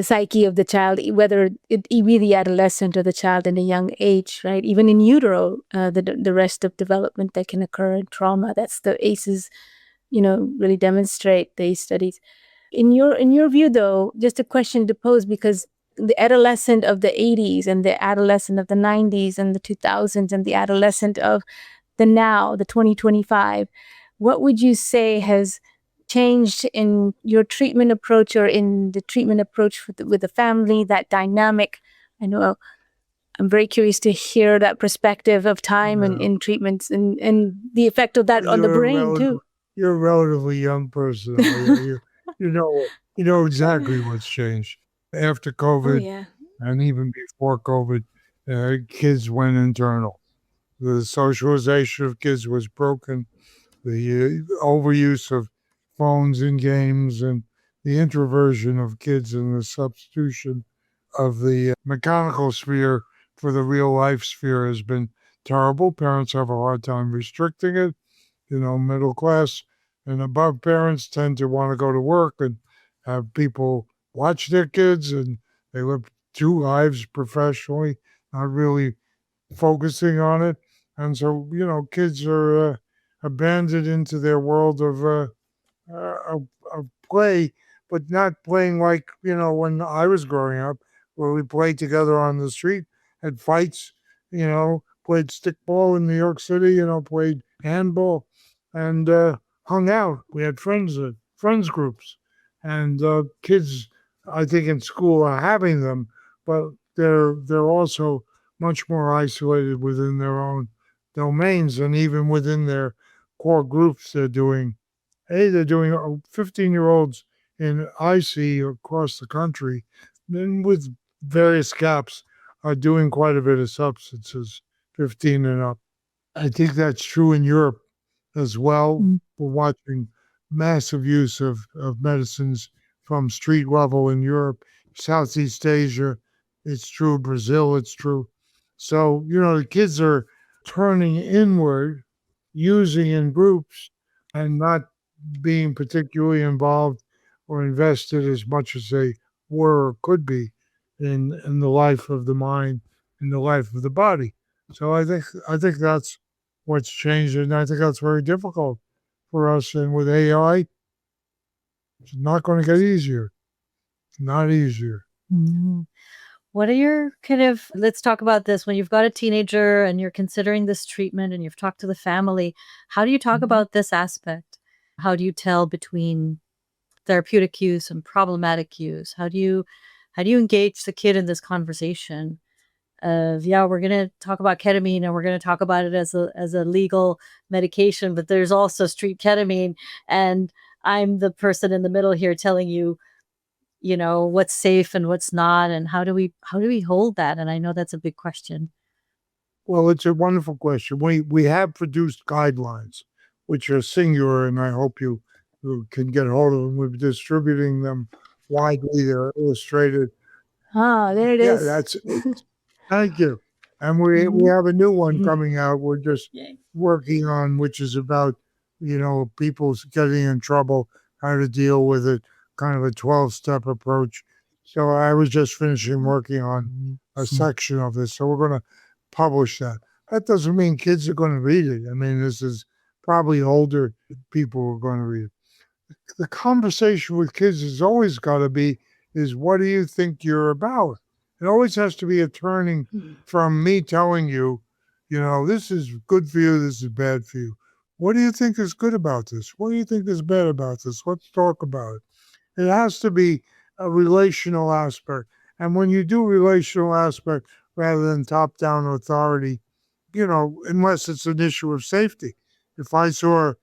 [SPEAKER 4] psyche of the child, whether it be the adolescent or the child in a young age, right? Even in utero, the rest of development that can occur in trauma. That's the ACEs, really demonstrate these studies. In your view, though, just a question to pose, because the adolescent of the 80s and the adolescent of the 90s and the 2000s and the adolescent of the now, the 2025, what would you say has changed in your treatment approach or in the treatment approach with the family, that dynamic? I know I'm very curious to hear that perspective of time and in treatments and the effect of that on the brain too.
[SPEAKER 1] You're a relatively young person. You know exactly what's changed after COVID and even before COVID. Kids went internal. The socialization of kids was broken. The overuse of phones and games and the introversion of kids and the substitution of the mechanical sphere for the real life sphere has been terrible. Parents have a hard time restricting it. Middle class and above parents tend to want to go to work and have people watch their kids, and they live two lives professionally, not really focusing on it. And so, kids are abandoned into their world of play, but not playing like, when I was growing up, where we played together on the street, had fights, played stickball in New York City, played handball and hung out. We had friends groups. And kids, I think, in school are having them, but they're also much more isolated within their own domains, and even within their core groups they're doing 15-year-olds in IC across the country, and with various gaps, are doing quite a bit of substances, 15 and up. I think that's true in Europe as well. We're watching massive use of medicines from street level in Europe, Southeast Asia. It's true. Brazil, it's true. So, the kids are turning inward, using in groups, and not being particularly involved or invested as much as they were or could be in the life of the mind, in the life of the body. So I think that's what's changed, and I think that's very difficult for us. And with AI, it's not going to get easier. Not easier.
[SPEAKER 3] What are your let's talk about this. When you've got a teenager and you're considering this treatment and you've talked to the family, how do you talk about this aspect? How do you tell between therapeutic use and problematic use? How do you engage the kid in this conversation of, we're going to talk about ketamine and we're going to talk about it as a legal medication, but there's also street ketamine, and I'm the person in the middle here telling you, what's safe and what's not, and how do we hold that? And I know that's a big question.
[SPEAKER 1] Well, it's a wonderful question. We have produced guidelines, which are singular, and I hope you can get hold of them. We're distributing them widely. They're illustrated.
[SPEAKER 4] There it is.
[SPEAKER 1] That's it. Thank you. And we have a new one coming out. We're just working on, which is about, people getting in trouble, how to deal with it, kind of a 12-step approach. So I was just finishing working on a section of this. So we're going to publish that. That doesn't mean kids are going to read it. I mean, this is probably older people who are going to read it. The conversation with kids has always got to be, is what do you think you're about? It always has to be a turning from me telling you, this is good for you, this is bad for you. What do you think is good about this? What do you think is bad about this? Let's talk about it. It has to be a relational aspect. And when you do relational aspect rather than top-down authority, unless it's an issue of safety. If I saw,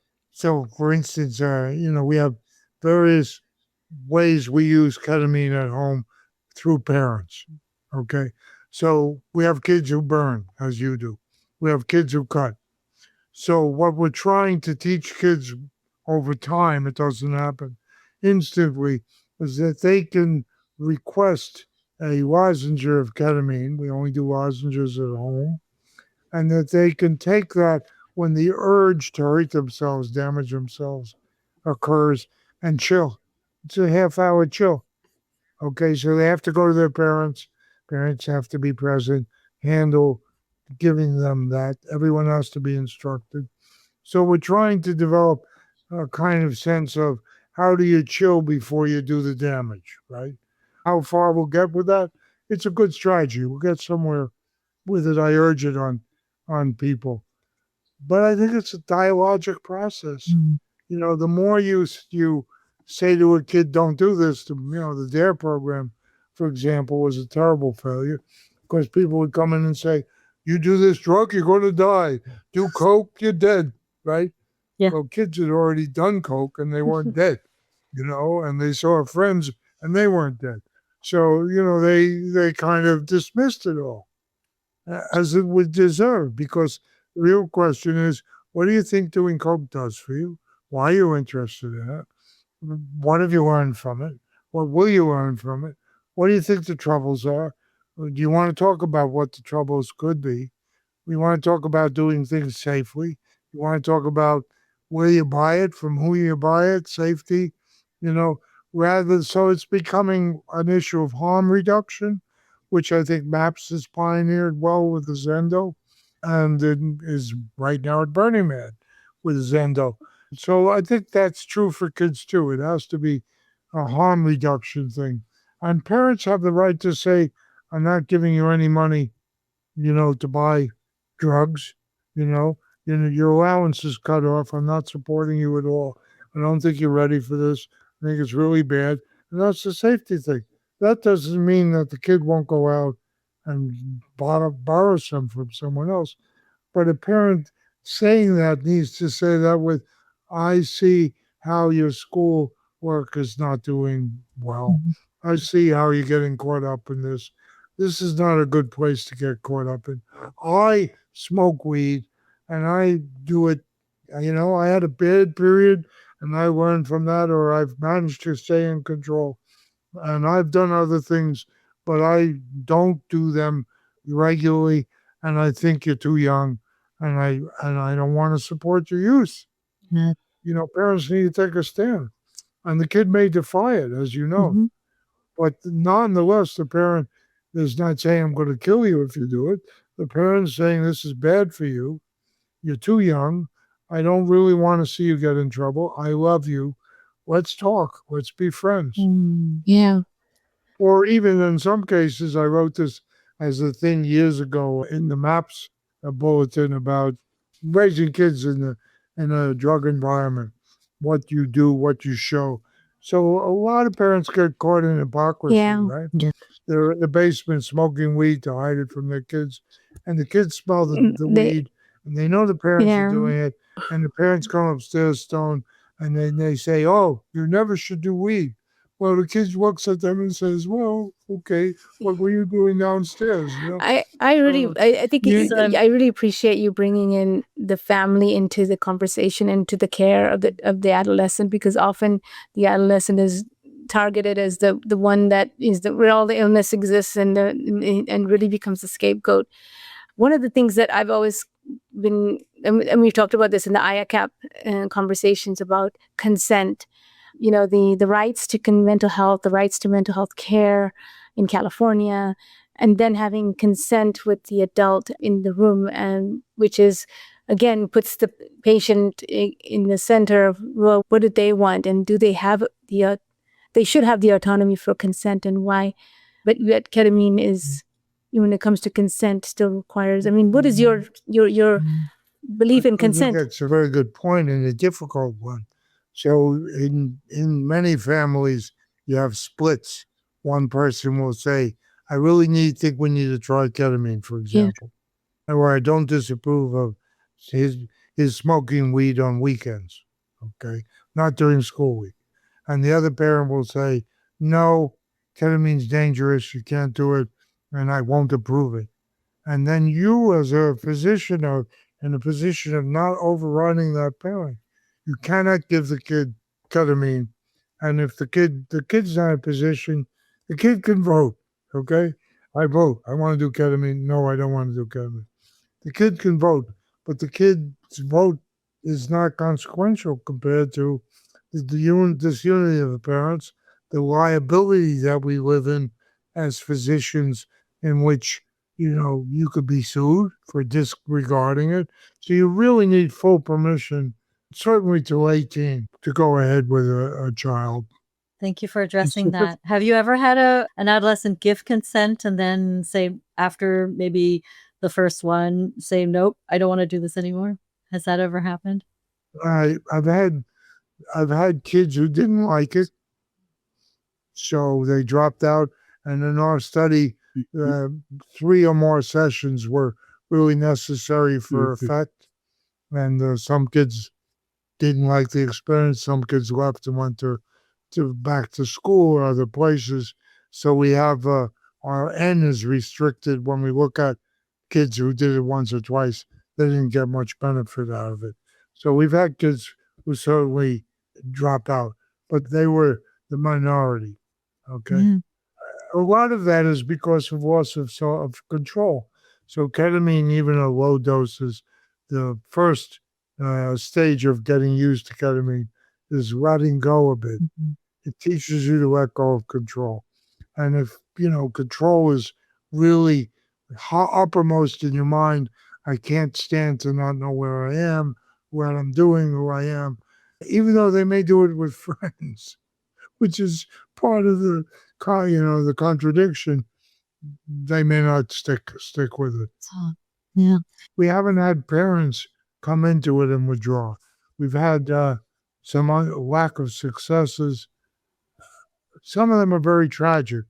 [SPEAKER 1] for instance, we have various ways we use ketamine at home through parents. Okay. So we have kids who burn, as you do. We have kids who cut. So what we're trying to teach kids over time, it doesn't happen instantly, is that they can request a lozenge of ketamine. We only do lozenges at home. And that they can take that when the urge to hurt themselves, damage themselves occurs and chill. It's a half hour chill. Okay, so they have to go to their parents. Parents have to be present, handle giving them that. Everyone has to be instructed. So we're trying to develop a kind of sense of how do you chill before you do the damage, right? How far we'll get with that? It's a good strategy. We'll get somewhere with it. I urge it on people. But I think it's a dialogic process. The more you say to a kid, "Don't do this," the DARE program, for example, was a terrible failure because people would come in and say, "You do this drug, you're going to die. Do coke, you're dead." Right?
[SPEAKER 3] Yeah.
[SPEAKER 1] Well, kids had already done coke and they weren't dead. And they saw friends and they weren't dead. So they kind of dismissed it all as it would deserve, because the real question is, what do you think doing coke does for you? Why are you interested in it? What have you learned from it? What will you learn from it? What do you think the troubles are? Do you want to talk about what the troubles could be? We want to talk about doing things safely. You want to talk about where you buy it, from who you buy it, safety, you know, rather so it's becoming an issue of harm reduction, which I think MAPS has pioneered well with the Zendo and it is right now at Burning Man with Zendo. So I think that's true for kids too. It has to be a harm reduction thing. And parents have the right to say, I'm not giving you any money, to buy drugs, you know. Your allowance is cut off. I'm not supporting you at all. I don't think you're ready for this. I think it's really bad. And that's the safety thing. That doesn't mean that the kid won't go out and borrow some from someone else. But a parent saying that needs to say that with, I see how your school work is not doing well. I see how you're getting caught up in this. This is not a good place to get caught up in. I smoke weed and I do it. I had a bad period and I learned from that, or I've managed to stay in control. And I've done other things, but I don't do them regularly. And I think you're too young, and I don't want to support your use.
[SPEAKER 3] Yeah.
[SPEAKER 1] Parents need to take a stand, and the kid may defy it, as you know.
[SPEAKER 3] Mhm.
[SPEAKER 1] But nonetheless, the parent is not saying, I'm going to kill you if you do it. The parent's saying, this is bad for you. You're too young. I don't really want to see you get in trouble. I love you. Let's talk. Let's be friends.
[SPEAKER 4] Yeah.
[SPEAKER 1] Or even in some cases, I wrote this as a thing years ago in the MAPS bulletin about raising kids in a drug environment, what you do, what you show. So a lot of parents get caught in hypocrisy,
[SPEAKER 4] Yeah.
[SPEAKER 1] right?
[SPEAKER 3] Yeah.
[SPEAKER 1] They're in the basement smoking weed to hide it from their kids, and the kids smell the
[SPEAKER 4] They,
[SPEAKER 1] weed, and they know the parents are
[SPEAKER 4] yeah.
[SPEAKER 1] doing it, and the parents come upstairs stoned, and then they say, "Oh, you never should do weed." Well, the kid looks at them and says, "Well, okay, what were you doing downstairs?"
[SPEAKER 4] I really I think
[SPEAKER 1] Yeah.
[SPEAKER 3] So I'm-
[SPEAKER 4] I really appreciate you bringing in the family into the conversation, into the care of the adolescent, because often the adolescent is targeted as the one that is where all the illness exists and really becomes the scapegoat. One of the things that I've always been, and we've talked about this in the IACAP conversations about consent, the rights to mental health, the rights to mental health care in California, and then having consent with the adult in the room, and which is, again, puts the patient in the center of, well, what do they want, and do they have they should have the autonomy for consent, and why. But yet ketamine is, when it comes to consent, still requires, what is your belief in
[SPEAKER 1] I think
[SPEAKER 4] consent?
[SPEAKER 1] that's a very good point and a difficult one. So in many families, you have splits. One person will say, "I really think we need to try ketamine," for example, or I don't disapprove of his his smoking weed on weekends. Okay, not during school week. And the other parent will say, "No, ketamine's dangerous, you can't do it, and I won't approve it. And then you, as a physician, are in a position of not overriding that parent. You cannot give the kid ketamine. And if the kid's not in a position, the kid can vote. Okay? I vote. I want to do ketamine. No, I don't want to do ketamine. The kid can vote, but the kid's vote is not consequential compared to the disunity of the parents, the liability that we live in as physicians, in which you could be sued for disregarding it. So you really need full permission, certainly till 18, to go ahead with a child.
[SPEAKER 3] Thank you for addressing that. Have you ever had an adolescent give consent and then say after maybe the first one, say, nope, I don't want to do this anymore? Has that ever happened?
[SPEAKER 1] I've had kids who didn't like it, so they dropped out. And in our study, 3 or more sessions were really necessary for effect. And some kids didn't like the experience. Some kids left and went to back to school or other places. So we have our N is restricted when we look at kids who did it once or twice. They didn't get much benefit out of it. So we've had kids who certainly dropped out, but they were the minority. Okay.
[SPEAKER 3] Mm.
[SPEAKER 1] A lot of that is because of loss of control. So ketamine, even at low doses, the first stage of getting used to ketamine is letting go a bit.
[SPEAKER 3] Mhm.
[SPEAKER 1] It teaches you to let go of control. And if, control is really uppermost in your mind, I can't stand to not know where I am, what I'm doing, who I am, even though they may do it with friends, which is part of the contradiction. They may not stick with it.
[SPEAKER 3] Yeah.
[SPEAKER 1] We haven't had parents come into it and withdraw. We've had some lack of successes. Some of them are very tragic.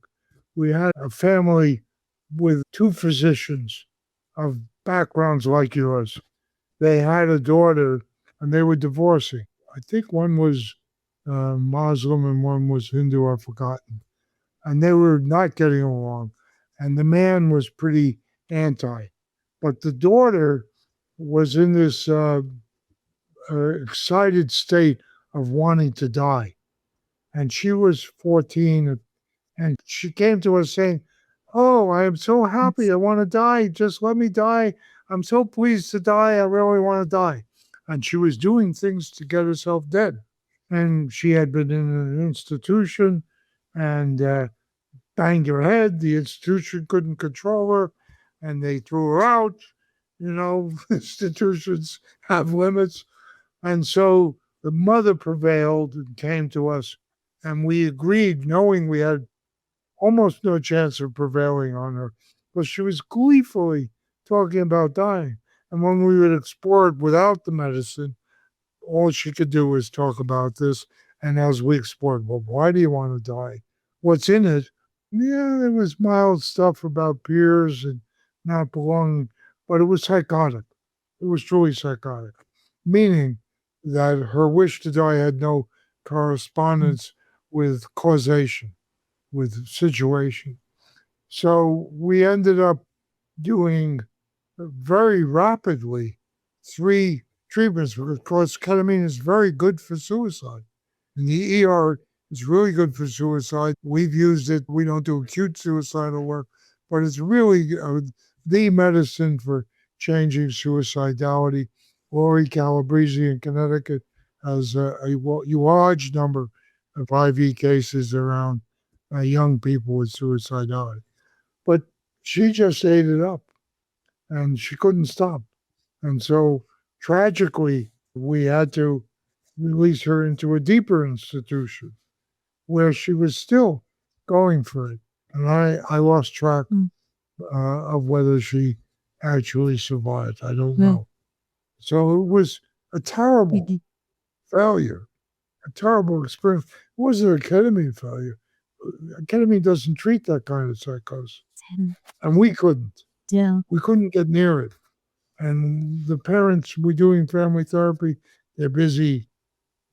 [SPEAKER 1] We had a family with 2 physicians of backgrounds like yours. They had a daughter and they were divorcing. I think one was Muslim and one was Hindu, I've forgotten. And they were not getting along. And the man was pretty anti. But the daughter was in this excited state of wanting to die. And she was 14, and she came to us saying, "Oh, I am so happy. I want to die. Just let me die. I'm so pleased to die. I really want to die." And she was doing things to get herself dead. And she had been in an institution and banged her head. The institution couldn't control her, and they threw her out. Institutions have limits. And so the mother prevailed and came to us, and we agreed, knowing we had almost no chance of prevailing on her, but she was gleefully talking about dying. And when we would explore it without the medicine, all she could do was talk about this. And as we explored, well, why do you want to die? What's in it? Yeah, there was mild stuff about peers and not belonging, but it was psychotic. It was truly psychotic, meaning that her wish to die had no correspondence with causation, with situation. So we ended up doing very rapidly 3 treatments because ketamine is very good for suicide. And the ER is really good for suicide. We've used it. We don't do acute suicidal work, but it's really the medicine for changing suicidality. Lori Calabrese in Connecticut has a large number of IV cases around young people with suicidality. But she just ate it up and she couldn't stop. And so tragically, we had to release her into a deeper institution where she was still going for it. And I lost track of whether she actually survived. I don't know. So it was a terrible failure, a terrible experience. It wasn't a ketamine failure. Ketamine doesn't treat that kind of psychosis. And we couldn't.
[SPEAKER 3] Yeah.
[SPEAKER 1] We couldn't get near it. And the parents, we're doing family therapy, they're busy,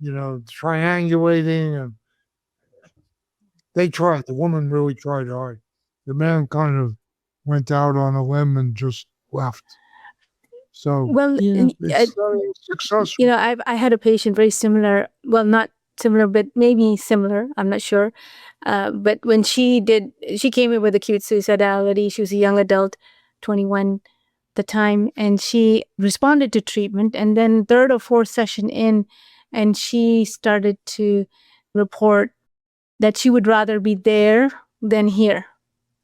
[SPEAKER 1] triangulating, and They tried. The woman really tried hard. The man kind of went out on a limb and just left. So
[SPEAKER 4] Well,
[SPEAKER 1] it's successful.
[SPEAKER 4] I had a patient very similar. Well, not similar, but maybe similar. I'm not sure. But when she came in with acute suicidality. She was a young adult, 21 at the time, and she responded to treatment. And then third or fourth session in, and she started to report that she would rather be there than here.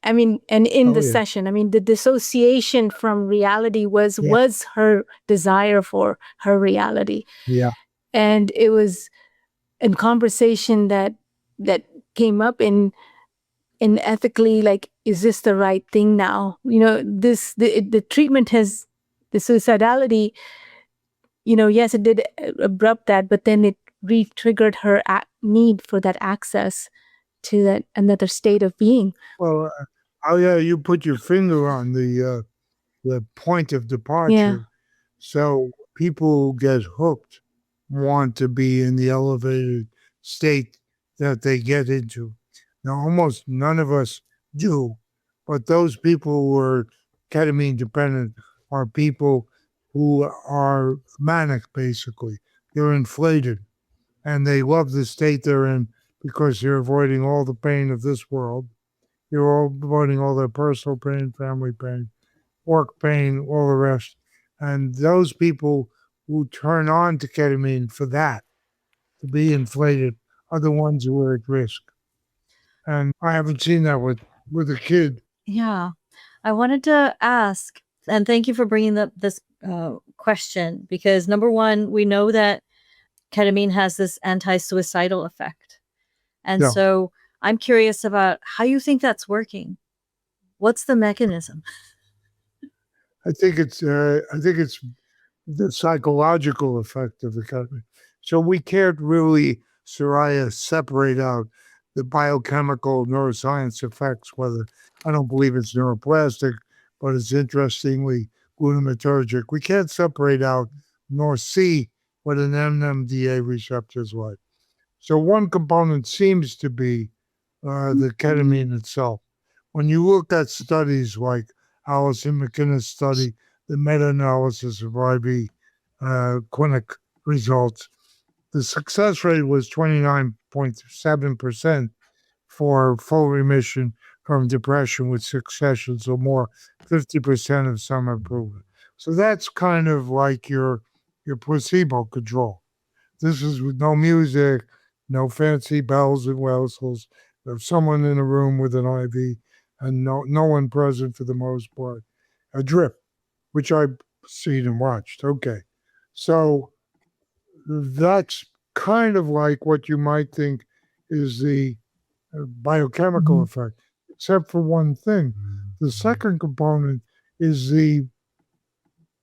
[SPEAKER 4] I mean, and in the session, I mean, the dissociation from reality was her desire for her reality.
[SPEAKER 1] Yeah.
[SPEAKER 4] And it was in conversation that came up in ethically, like, is this the right thing now? The treatment has the suicidality, yes, it did abrupt that, but then it re-triggered her need for that access to that another state of being.
[SPEAKER 1] Well, you put your finger on the point of departure.
[SPEAKER 4] Yeah.
[SPEAKER 1] So people who get hooked want to be in the elevated state that they get into. Now, almost none of us do, but those people who are ketamine dependent are people who are manic, basically. They're inflated, and they love the state they're in because they're avoiding all the pain of this world. They're all avoiding all their personal pain, family pain, work pain, all the rest. And those people who turn on to ketamine for that, to be inflated, are the ones who are at risk. And I haven't seen that with a kid.
[SPEAKER 3] Yeah. I wanted to ask, and thank you for bringing up this question, because number one, we know that ketamine has this anti-suicidal effect. And so I'm curious about how you think that's working. What's the mechanism?
[SPEAKER 1] I think it's the psychological effect of the ketamine. So we can't really, Soraya, separate out the biochemical neuroscience effects, whether I don't believe it's neuroplastic, but it's interestingly glutamatergic. We can't separate out nor see what an NMDA receptor is like. So one component seems to be the ketamine itself. When you look at studies like Allison McInnes' study, the meta-analysis of IV clinic results, the success rate was 29.7% for full remission from depression with 6 sessions or more, 50% of some improvement. So that's kind of like your placebo control. This is with no music, no fancy bells and whistles. There's someone in a room with an IV and no one present for the most part. A drip, which I've seen and watched. Okay. So that's kind of like what you might think is the biochemical effect, except for one thing. The second component is the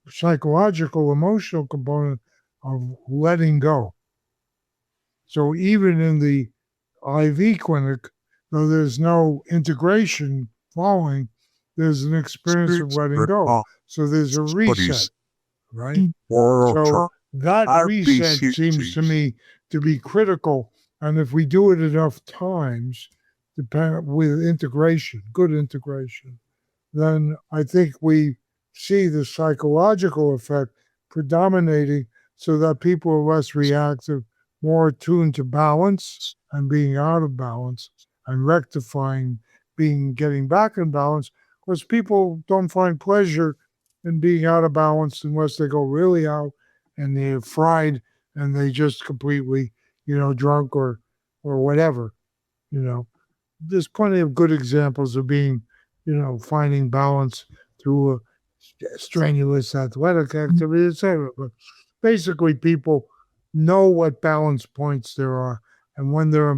[SPEAKER 1] psychological, emotional component of letting go. So even in the IV clinic, though there's no integration following, there's an experience of letting go. So there's a reset, right? So that reset seems to me to be critical. And if we do it enough times, with integration, good integration, then I think we see the psychological effect predominating so that people are less reactive, more attuned to balance and being out of balance and rectifying, getting back in balance, because people don't find pleasure in being out of balance unless they go really out and they're fried and they just completely, drunk or whatever, There's plenty of good examples of being, finding balance through a strenuous athletic activity, etc. But basically, people know what balance points there are and when they're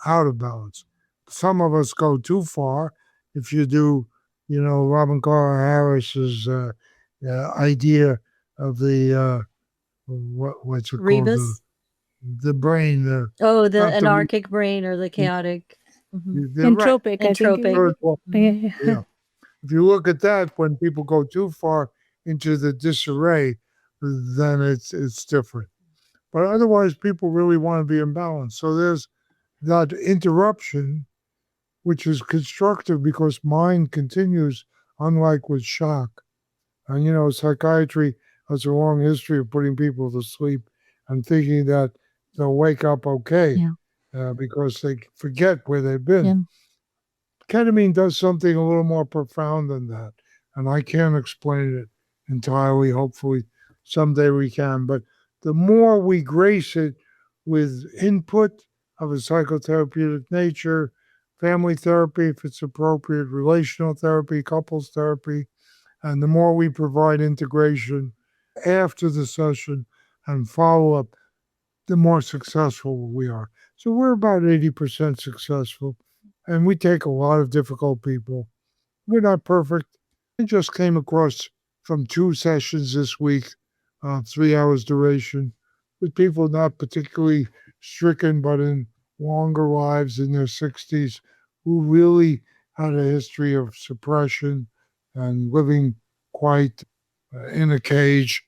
[SPEAKER 1] out of balance. Some of us go too far. If you do, Robin Carl Harris's idea of the what's it
[SPEAKER 3] Rebus?
[SPEAKER 1] called? The brain.
[SPEAKER 3] The anarchic brain or the chaotic.
[SPEAKER 4] Entropic.
[SPEAKER 3] Entropic.
[SPEAKER 1] Yeah. If you look at that, when people go too far into the disarray, then it's different. But otherwise, people really want to be in balance. So there's that interruption which is constructive because mind continues, unlike with shock. And psychiatry has a long history of putting people to sleep and thinking that they'll wake up okay because they forget where they've been.
[SPEAKER 3] Yeah.
[SPEAKER 1] Ketamine does something a little more profound than that. And I can't explain it entirely. Hopefully, someday we can. But the more we grace it with input of a psychotherapeutic nature, family therapy, if it's appropriate, relational therapy, couples therapy, and the more we provide integration after the session and follow up, the more successful we are. So we're about 80% successful, and we take a lot of difficult people. We're not perfect. I just came across from 2 sessions this week, 3 hours duration, with people not particularly stricken, but in longer lives in their 60s, who really had a history of suppression and living quite in a cage,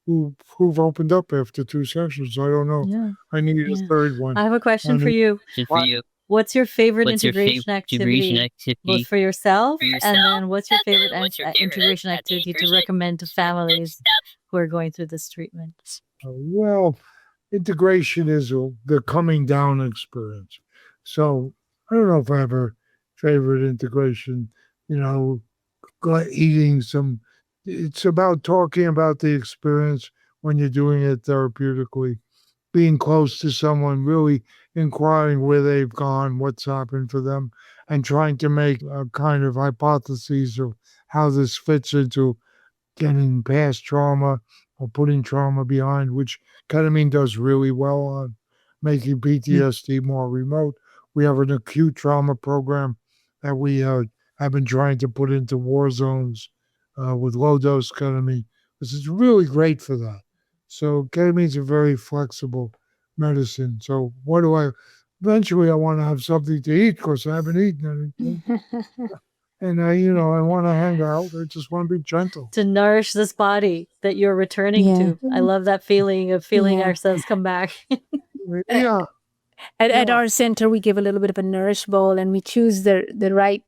[SPEAKER 1] who've opened up after 2 sessions. I don't know.
[SPEAKER 3] Yeah.
[SPEAKER 1] I need a third one.
[SPEAKER 3] I have a question for you. What's your favorite integration activity, both for yourself, and then what's your favorite integration activity to recommend to families who are going through this treatment?
[SPEAKER 1] Well, integration is the coming down experience. So I don't know if I have a favorite integration, eating some. It's about talking about the experience when you're doing it therapeutically, being close to someone, really inquiring where they've gone, what's happened for them, and trying to make a kind of hypotheses of how this fits into getting past trauma or putting trauma behind, which ketamine does really well on making PTSD more remote. We have an acute trauma program that we have been trying to put into war zones with low dose ketamine. This is really great for that. So ketamine is a very flexible medicine. So eventually I want to have something to eat because I haven't eaten anything. And I want to hang out. I just want to be gentle.
[SPEAKER 3] To nourish this body that you're returning to. I love that feeling of feeling ourselves come back.
[SPEAKER 1] Yeah.
[SPEAKER 4] At our center, we give a little bit of a nourish bowl, and we choose the right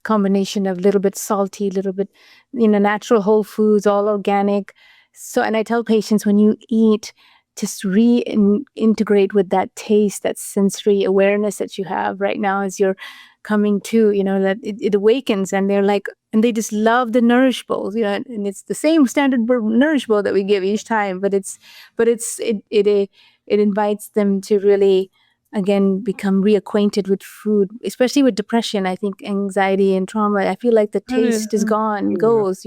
[SPEAKER 4] combination of a little bit salty, a little bit, natural whole foods, all organic. So, and I tell patients, when you eat, just reintegrate with that taste, that sensory awareness that you have right now as you're coming to, that it awakens, and they're like, and they just love the nourish bowls, and it's the same standard nourish bowl that we give each time, but it invites them to really, again, become reacquainted with food, especially with depression. I think anxiety and trauma, I feel like the taste is gone, goes,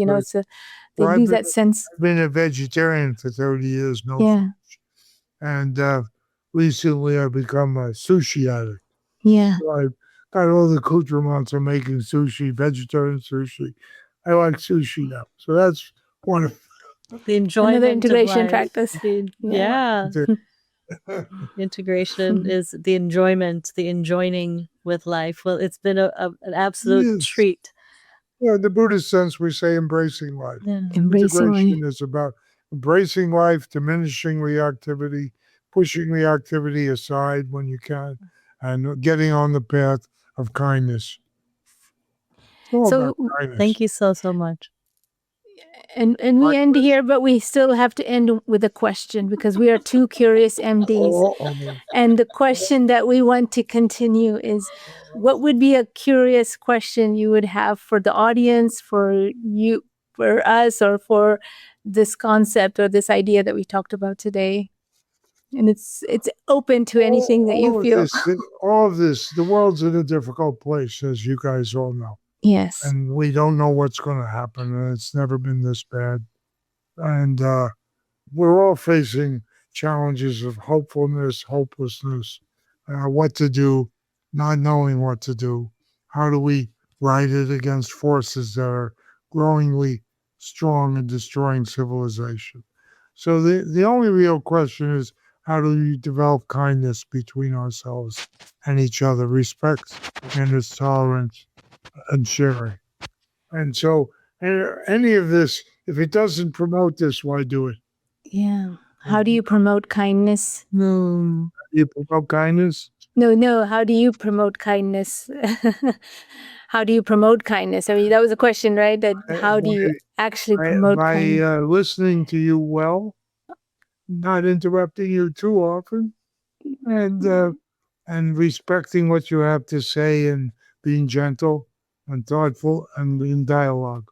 [SPEAKER 4] they lose that sense.
[SPEAKER 1] I've been a vegetarian for 30 years, fish. And recently I've become a sushi addict.
[SPEAKER 4] Yeah.
[SPEAKER 1] So I've got all the accoutrements of making sushi, vegetarian sushi. I like sushi now. So that's one of
[SPEAKER 3] the enjoyment.
[SPEAKER 4] Another integration practice.
[SPEAKER 3] Integration is the enjoyment, the enjoying with life. Well, it's been an absolute treat.
[SPEAKER 1] Yeah, in the Buddhist sense, we say embracing life.
[SPEAKER 4] Yeah. Integration
[SPEAKER 1] is about embracing life, diminishing reactivity, pushing reactivity aside when you can, and getting on the path of kindness.
[SPEAKER 4] So
[SPEAKER 1] kindness.
[SPEAKER 3] Thank you so much.
[SPEAKER 4] And we end here, but we still have to end with a question, because we are Too Curious MDs. And the question that we want to continue is, what would be a curious question you would have for the audience, for you, for us, or for this concept or this idea that we talked about today? And it's open to anything that you feel.
[SPEAKER 1] All of this, the world's in a difficult place, as you guys all know.
[SPEAKER 4] Yes.
[SPEAKER 1] And we don't know what's going to happen. And it's never been this bad. And we're all facing challenges of hopefulness, hopelessness, what to do, not knowing what to do. How do we right it against forces that are growingly strong and destroying civilization? So the only real question is, how do we develop kindness between ourselves and each other, respect and tolerance and sharing? And so any of this, if it doesn't promote this, why do it?
[SPEAKER 4] Yeah. How do you promote kindness?
[SPEAKER 1] You promote kindness
[SPEAKER 4] No. How do you promote kindness? How do you promote kindness? I mean, that was a question, right? That how do you actually promote kindness?
[SPEAKER 1] By listening to you well, not interrupting you too often, and respecting what you have to say and being gentle and thoughtful and in dialogue.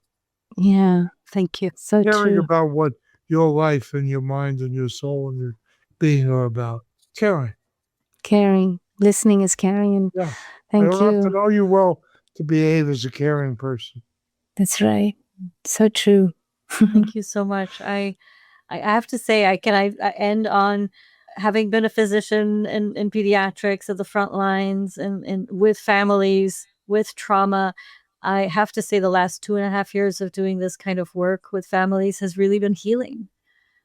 [SPEAKER 4] Yeah,
[SPEAKER 3] Thank you.
[SPEAKER 4] so
[SPEAKER 1] Caring
[SPEAKER 4] true.
[SPEAKER 1] about what your life and your mind and your soul and your being are about. Caring.
[SPEAKER 4] Caring. Listening is caring. And
[SPEAKER 1] Yeah. I
[SPEAKER 4] thank
[SPEAKER 1] don't have to
[SPEAKER 4] you.
[SPEAKER 1] know you well to behave as a caring person.
[SPEAKER 4] That's right. So true.
[SPEAKER 3] Thank you so much. I have to say, I end on having been a physician in pediatrics at the front lines and with families with trauma. I have to say the last 2.5 years of doing this kind of work with families has really been healing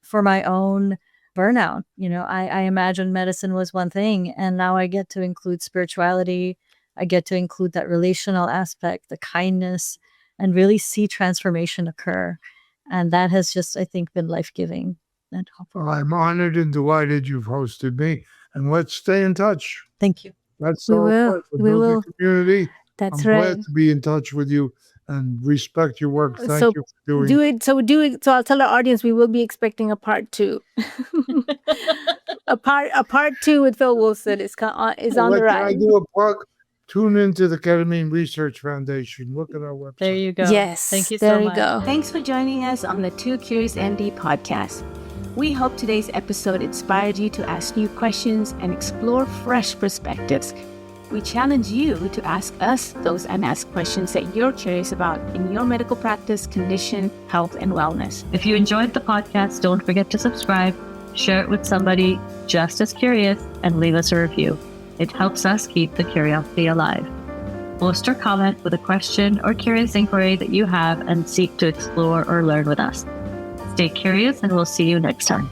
[SPEAKER 3] for my own burnout. I imagine medicine was one thing, and now I get to include spirituality. I get to include that relational aspect, the kindness, and really see transformation occur. And that has just, I think, been life-giving. And
[SPEAKER 1] Well, I'm honored and delighted you've hosted me. And let's stay in touch.
[SPEAKER 3] thank you.
[SPEAKER 1] That's
[SPEAKER 4] We
[SPEAKER 1] the whole
[SPEAKER 4] will.
[SPEAKER 1] point. For
[SPEAKER 4] We
[SPEAKER 1] building
[SPEAKER 4] will.
[SPEAKER 1] community.
[SPEAKER 4] That's
[SPEAKER 1] I'm
[SPEAKER 4] right.
[SPEAKER 1] glad to be in touch with you and respect your work. Thank
[SPEAKER 4] So
[SPEAKER 1] you for doing
[SPEAKER 4] do it. So I'll tell our audience we will be expecting a part 2. a part 2 with Phil Wolfson is on the
[SPEAKER 1] Can I
[SPEAKER 4] rise.
[SPEAKER 1] do a plug? Tune into the Ketamine Research Foundation. Look at our website.
[SPEAKER 3] There you go.
[SPEAKER 4] Yes.
[SPEAKER 3] Thank you
[SPEAKER 4] there
[SPEAKER 3] so
[SPEAKER 4] you
[SPEAKER 3] much.
[SPEAKER 4] go.
[SPEAKER 2] Thanks for joining us on the Too Curious MD podcast. We hope today's episode inspired you to ask new questions and explore fresh perspectives. We challenge you to ask us those unasked questions that you're curious about in your medical practice, condition, health, and wellness.
[SPEAKER 3] If you enjoyed the podcast, don't forget to subscribe, share it with somebody just as curious, and leave us a review. It helps us keep the curiosity alive. Post or comment with a question or curious inquiry that you have and seek to explore or learn with us. Stay curious, and we'll see you next time.